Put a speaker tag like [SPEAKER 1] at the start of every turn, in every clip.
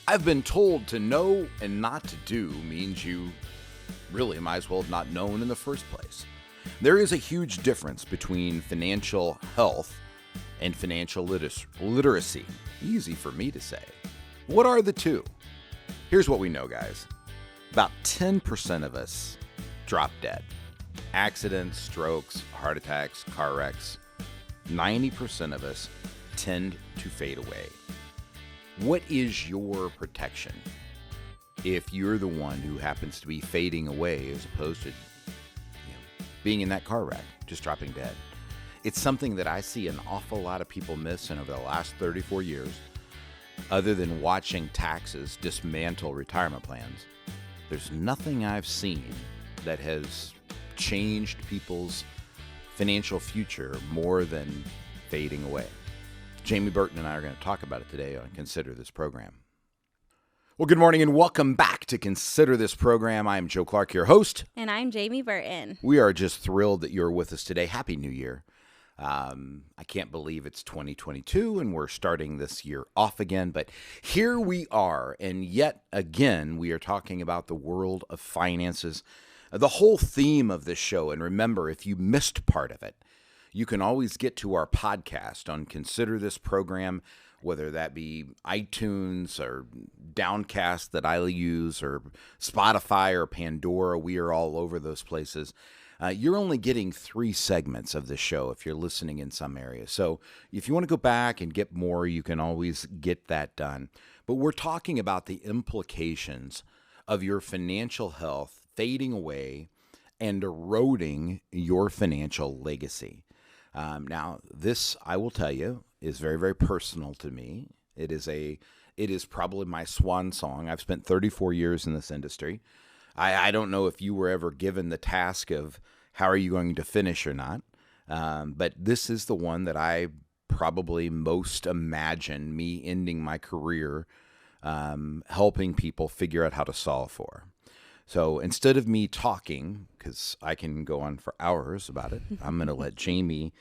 [SPEAKER 1] I've been told to know and not to do means you really might as well have not known in the first place. There is a huge difference between financial health and financial literacy. Easy for me to say. What are the two? Here's what we know, guys. About 10% of us drop dead. Accidents, strokes, heart attacks, car wrecks. 90% of us tend to fade away. What is your protection if you're the one who happens to be fading away as opposed to being in that car wreck, just dropping dead? It's something that I see an awful lot of people miss over the last 34 years, other than watching taxes dismantle retirement plans. There's nothing I've seen that has changed people's financial future more than fading away. Jamie Burton and I are going to talk about it today on Consider This Program. Well, good morning and welcome back to Consider This Program. I'm Joe Clark, your host.
[SPEAKER 2] And I'm Jamie Burton.
[SPEAKER 1] We are just thrilled that you're with us today. Happy New Year. I can't believe it's 2022 and we're starting this year off again, but here we are. And yet again, we are talking about the world of finances, the whole theme of this show. And remember, if you missed part of it, you can always get to our podcast on Consider This Program, whether that be iTunes or Downcast that I use or Spotify or Pandora. We are all over those places. You're only getting 3 segments of the show if you're listening in some areas. So if you want to go back and get more, you can always get that done. But we're talking about the implications of your financial health fading away and eroding your financial legacy. Now, this, I will tell you, is very, very personal to me. It is probably my swan song. I've spent 34 years in this industry. I don't know if you were ever given the task of how are you going to finish or not, but this is the one that I probably most imagine me ending my career helping people figure out how to solve for. So instead of me talking, because I can go on for hours about it, I'm going to let Jamie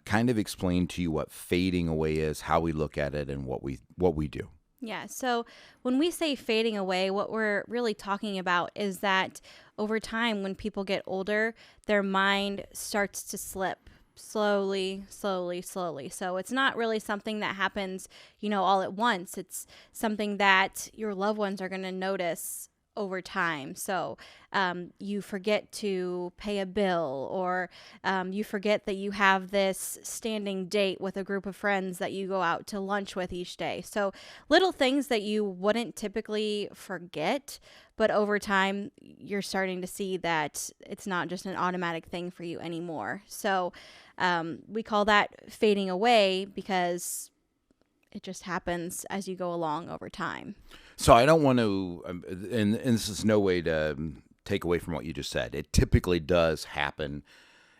[SPEAKER 1] kind of explain to you what fading away is, how we look at it, and what we do.
[SPEAKER 2] Yeah, so when we say fading away, what we're really talking about is that over time, when people get older, their mind starts to slip slowly. So it's not really something that happens, all at once. It's something that your loved ones are going to notice over time. So you forget to pay a bill, or you forget that you have this standing date with a group of friends that you go out to lunch with each day. So little things that you wouldn't typically forget, but over time you're starting to see that it's not just an automatic thing for you anymore. So we call that fading away because it just happens as you go along over time.
[SPEAKER 1] So I don't want to, and this is no way to take away from what you just said. It typically does happen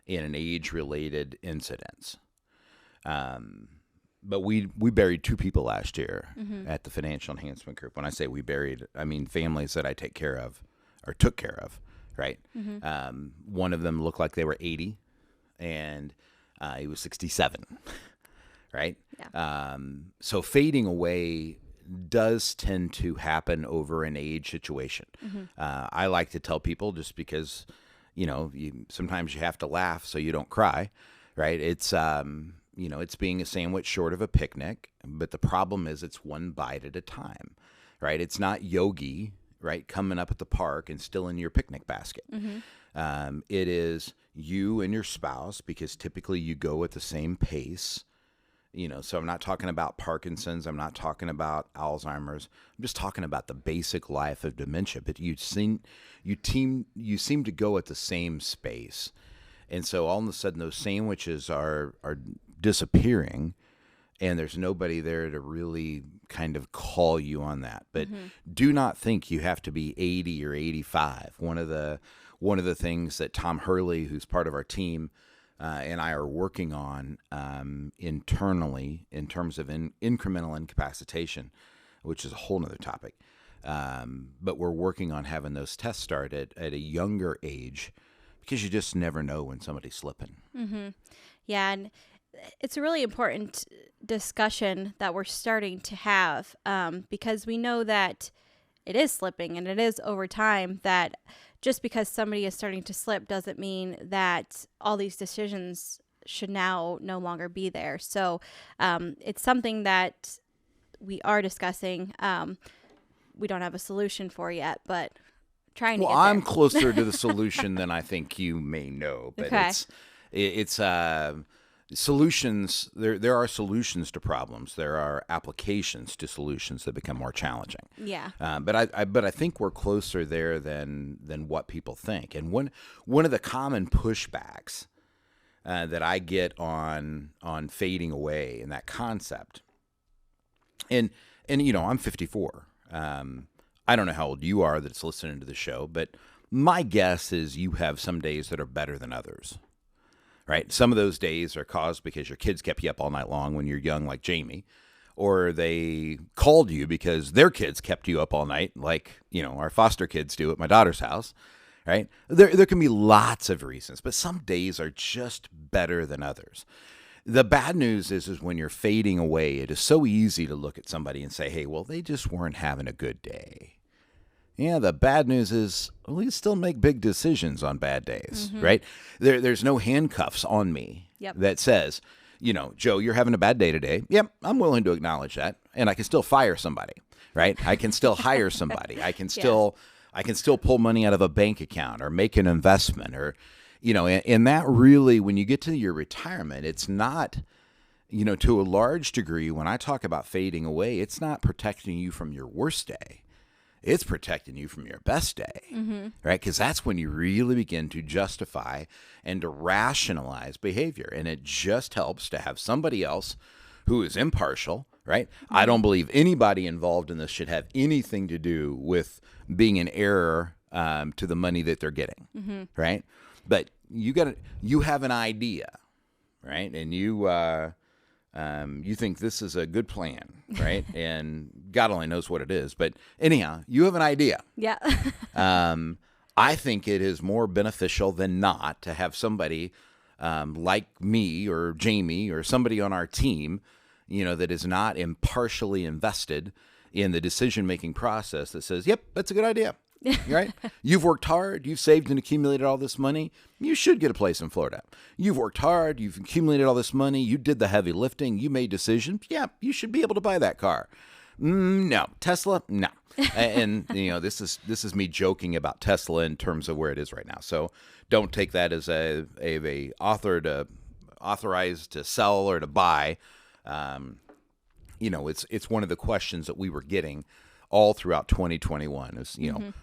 [SPEAKER 1] in an age-related incident. But we buried 2 people last year at the Financial Enhancement Group. When I say we buried, I mean families that I take care of or took care of, right? One of them looked like they were 80, and he was 67, right? Yeah. So fading away does tend to happen over an age situation. I like to tell people, just because, sometimes you have to laugh so you don't cry, right? It's, it's being a sandwich short of a picnic, but the problem is it's one bite at a time, right? It's not Yogi, right, coming up at the park and still in your picnic basket. It is you and your spouse, because typically you go at the same pace. So I'm not talking about Parkinson's. I'm not talking about Alzheimer's. I'm just talking about the basic life of dementia. But you seem to go at the same space. And so all of a sudden those sandwiches are disappearing, and there's nobody there to really kind of call you on that. But do not think you have to be 80 or 85. One of the things that Tom Hurley, who's part of our team, and I are working on internally in terms of incremental incapacitation, which is a whole nother topic. But we're working on having those tests started at a younger age, because you just never know when somebody's slipping.
[SPEAKER 2] Yeah, and it's a really important discussion that we're starting to have, because we know that it is slipping, and it is over time. That just because somebody is starting to slip doesn't mean that all these decisions should now no longer be there. So it's something that we are discussing. We don't have a solution for yet, but trying to
[SPEAKER 1] Well,
[SPEAKER 2] get there.
[SPEAKER 1] I'm closer to the solution than I think you may know, but
[SPEAKER 2] Okay.
[SPEAKER 1] it's solutions. There are solutions to problems. There are applications to solutions that become more challenging.
[SPEAKER 2] Yeah.
[SPEAKER 1] But I think we're closer there than what people think. And one of the common pushbacks that I get on fading away and that concept, and I'm 54. I don't know how old you are that's listening to the show, but my guess is you have some days that are better than others, right? Some of those days are caused because your kids kept you up all night long when you're young, like Jamie, or they called you because their kids kept you up all night, like, our foster kids do at my daughter's house, right? There can be lots of reasons, but some days are just better than others. The bad news is when you're fading away, it is so easy to look at somebody and say, hey, well, they just weren't having a good day. Yeah, the bad news is we still make big decisions on bad days, right? There's no handcuffs on me that says, Joe, you're having a bad day today. Yep, I'm willing to acknowledge that. And I can still fire somebody, right? I can still hire somebody. I can still pull money out of a bank account or make an investment or, and that really, when you get to your retirement, it's not, to a large degree, when I talk about fading away, it's not protecting you from your worst day. It's protecting you from your best day, right? Because that's when you really begin to justify and to rationalize behavior. And it just helps to have somebody else who is impartial, right? I don't believe anybody involved in this should have anything to do with being an heir to the money that they're getting, right? But you have an idea, right? And you think this is a good plan, right? And God only knows what it is. But anyhow, you have an idea.
[SPEAKER 2] Yeah.
[SPEAKER 1] I think it is more beneficial than not to have somebody like me or Jamie or somebody on our team, that is not impartially invested in the decision-making process that says, yep, that's a good idea. Right? You've worked hard. You've saved and accumulated all this money. You should get a place in Florida. You've worked hard. You've accumulated all this money. You did the heavy lifting. You made decisions. Yeah, you should be able to buy that car. No. Tesla? No. And this is me joking about Tesla in terms of where it is right now. So don't take that as a authorized to sell or to buy. It's one of the questions that we were getting all throughout 2021 is,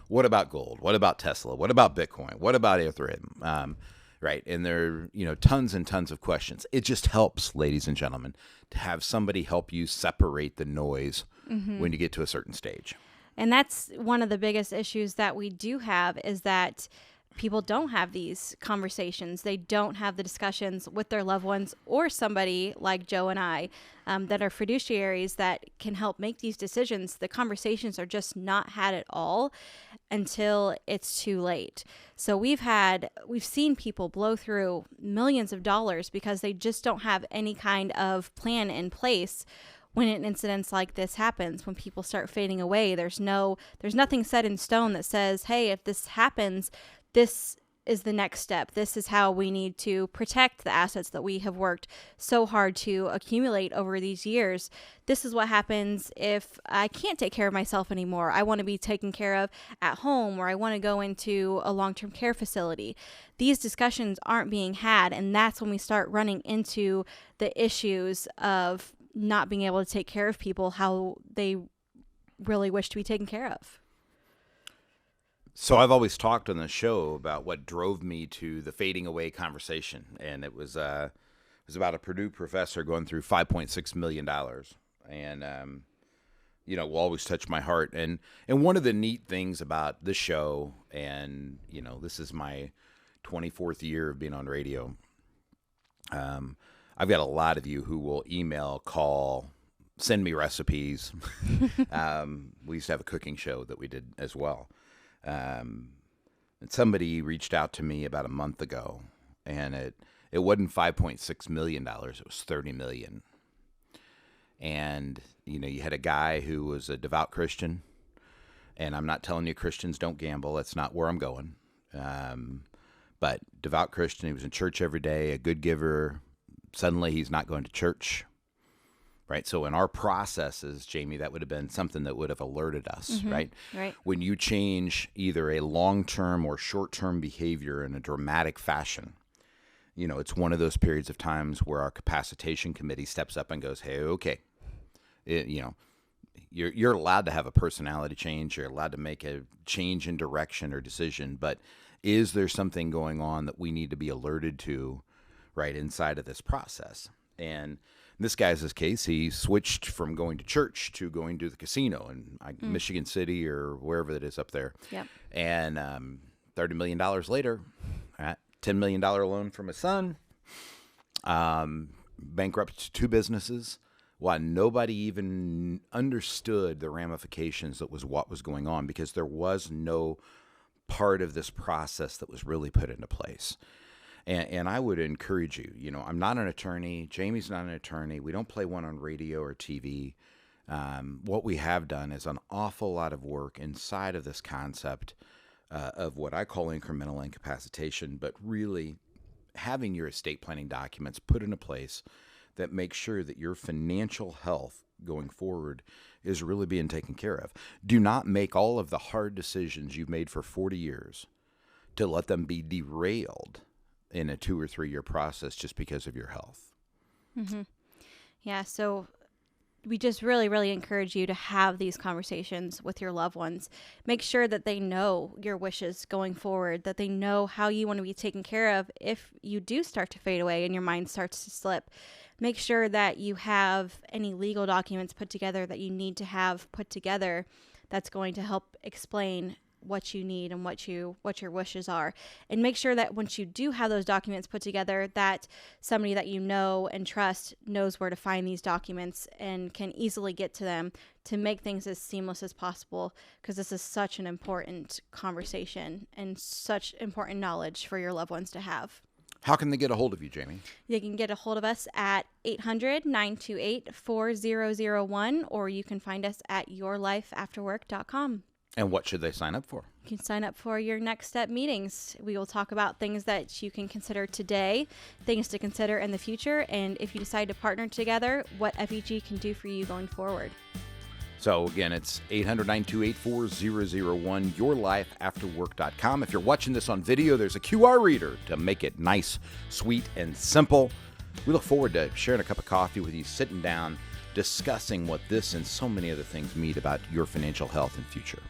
[SPEAKER 1] what about gold? What about Tesla? What about Bitcoin? What about Ethereum? Right. And there are, tons and tons of questions. It just helps, ladies and gentlemen, to have somebody help you separate the noise when you get to a certain stage.
[SPEAKER 2] And that's one of the biggest issues that we do have, is that people don't have these conversations. They don't have the discussions with their loved ones or somebody like Joe and I that are fiduciaries that can help make these decisions. The conversations are just not had at all until it's too late. So we've seen people blow through millions of dollars because they just don't have any kind of plan in place. When an incident like this happens, when people start fading away, there's nothing set in stone that says, hey, if this happens, this is the next step. This is how we need to protect the assets that we have worked so hard to accumulate over these years. This is what happens if I can't take care of myself anymore. I want to be taken care of at home, or I want to go into a long-term care facility. These discussions aren't being had, and that's when we start running into the issues of not being able to take care of people how they really wish to be taken care of.
[SPEAKER 1] So I've always talked on the show about what drove me to the fading away conversation, and it was about a Purdue professor going through $5.6 million, and will always touch my heart. And one of the neat things about this show, and this is my 24th year of being on radio. I've got a lot of you who will email, call, send me recipes. We used to have a cooking show that we did as well. And somebody reached out to me about a month ago, and It wasn't $5.6 million. It was $30 million. And, you had a guy who was a devout Christian. And I'm not telling you Christians don't gamble. That's not where I'm going. But devout Christian, he was in church every day, a good giver. Suddenly he's not going to church. Right. So in our processes, Jamie, that would have been something that would have alerted us, right?
[SPEAKER 2] Right.
[SPEAKER 1] When you change either a long-term or short-term behavior in a dramatic fashion, it's one of those periods of times where our capacitation committee steps up and goes, hey, okay, you're allowed to have a personality change. You're allowed to make a change in direction or decision. But is there something going on that we need to be alerted to right inside of this process? And this guy's case, he switched from going to church to going to the casino in Michigan City or wherever it is up there.
[SPEAKER 2] Yep.
[SPEAKER 1] And $30 million later, $10 million loan from his son, bankrupt 2 businesses, while nobody even understood the ramifications that was what was going on, because there was no part of this process that was really put into place. And I would encourage you, I'm not an attorney. Jamie's not an attorney. We don't play one on radio or TV. What we have done is an awful lot of work inside of this concept of what I call incremental incapacitation, but really having your estate planning documents put into place that make sure that your financial health going forward is really being taken care of. Do not make all of the hard decisions you've made for 40 years to let them be derailed in a 2 or 3 year process just because of your health.
[SPEAKER 2] Mm-hmm. Yeah. So we just really, really encourage you to have these conversations with your loved ones. Make sure that they know your wishes going forward, that they know how you want to be taken care of if you do start to fade away and your mind starts to slip. Make sure that you have any legal documents put together that you need to have put together that's going to help explain what you need and what your wishes are. And make sure that once you do have those documents put together, that somebody that you know and trust knows where to find these documents and can easily get to them to make things as seamless as possible, because this is such an important conversation and such important knowledge for your loved ones to have.
[SPEAKER 1] How can they get a hold of you, Jamie?
[SPEAKER 2] They can get a hold of us at 800-928-4001, or you can find us at yourlifeafterwork.com.
[SPEAKER 1] And what should they sign up for?
[SPEAKER 2] You can sign up for your next step meetings. We will talk about things that you can consider today, things to consider in the future, and if you decide to partner together, what FEG can do for you going forward.
[SPEAKER 1] So again, it's 800-928-4001, yourlifeafterwork.com. If you're watching this on video, there's a QR reader to make it nice, sweet, and simple. We look forward to sharing a cup of coffee with you, sitting down, discussing what this and so many other things mean about your financial health and future.